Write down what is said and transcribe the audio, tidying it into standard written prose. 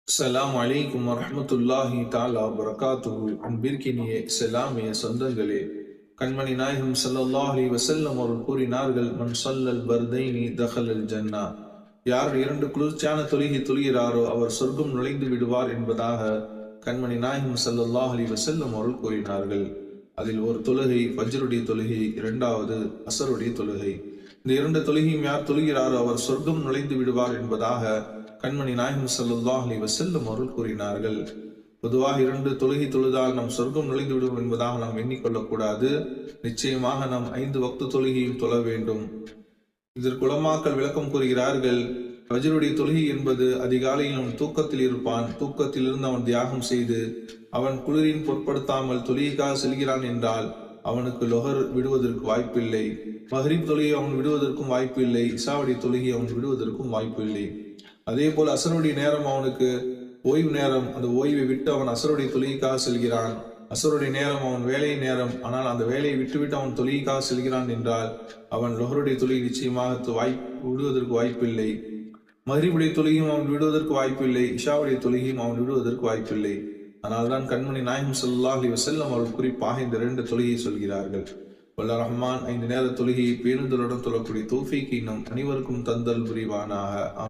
அஸ்ஸலாமு அலைக்கும் வரஹ்மத்துல்லாஹி தஆலா வபரகாத்துஹு. அன்பிற்கினிய இஸ்லாமிய சொந்தங்களே, கண்மணி நாயகம் ஸல்லல்லாஹு அலைஹி வஸல்லம் அவர்கள் கூறினார்கள், மன் ஸல்லல் பர்தைனி தஹலல் ஜன்னா. யார் இரண்டு குளிர்ச்சியான தொழுகை தொழுகிறாரோ அவர் சொர்க்கம் நுழைந்து விடுவார் என்பதாக கண்மணி நாயகம் ஸல்லல்லாஹு அலைஹி வஸல்லம் அவர்கள் கூறினார்கள். அதில் ஒரு தொழுகை ஃபஜ்ருடைய தொழுகை, இரண்டாவது அஸருடைய தொழுகை. இந்த இரண்டு தொழுகையும் யார் தொழுகிறாரோ அவர் சொர்க்கம் நுழைந்து விடுவார் என்பதாக கண்மணி நாயகம் ஸல்லல்லாஹு அலைஹி வஸல்லம் அவர்கள் கூறினார்கள். பொதுவாக இரண்டு தொழுகை தொழுதால் நாம் சொர்க்கம் நுழைந்து விடுவோம் என்பதாக நாம் எண்ணிக்கொள்ளக்கூடாது. நிச்சயமாக நாம் 5 வக்து தொழுகையும் தொழ வேண்டும். இதற்கு உலமாக்கள் விளக்கம் கூறுகிறார்கள். ஃபஜ்ருடைய தொழுகை என்பது அதிகாலையில் அவன் தூக்கத்தில் இருப்பான். தூக்கத்திலிருந்து அவன் தியாகம் செய்து அவன் குளிரின் பொருட்படுத்தாமல் தொழுகைக்காக செல்கிறான் என்றால் அவனுக்கு லொஹர் விடுவதற்கு வாய்ப்பில்லை. மஹ்ரிப் தொழுகை அவன் விடுவதற்கும் வாய்ப்பு இல்லை. இஷாவுடைய தொழுகை அவன் விடுவதற்கும் வாய்ப்பு இல்லை. அதே போல் அசருடைய நேரம் அவனுக்கு ஓய்வு நேரம். அந்த ஓய்வை விட்டு அவன் அசருடைய தொழுகைக்காக செல்கிறான். அசருடைய நேரம் அவன் வேலையின் நேரம். ஆனால் அந்த வேலையை விட்டுவிட்டு அவன் தொழுகைக்காக செல்கிறான் என்றால் அவன் லொஹருடைய தொழுகை நிச்சயமாக விடுவதற்கு வாய்ப்பில்லை. மஹ்ரிபுடைய தொழுகையும் அவன் விடுவதற்கு வாய்ப்பில்லை. இஷாவுடைய தொழுகையும் அவன் விடுவதற்கு வாய்ப்பில்லை. அதனால்தான் கண்மணி நாயகம் ஸல்லல்லாஹு அலைஹி வஸல்லம் அவர்கள் குறிப்பாக இந்த 2 தொழுகையை சொல்கிறார்கள். வல்ல ரஹ்மான் 5 நேர தொழுகையை பேருந்துடன் தொழக்கூடிய தௌஃபீக்கை நம் அனைவருக்கும் தந்தல் புரிவானாக.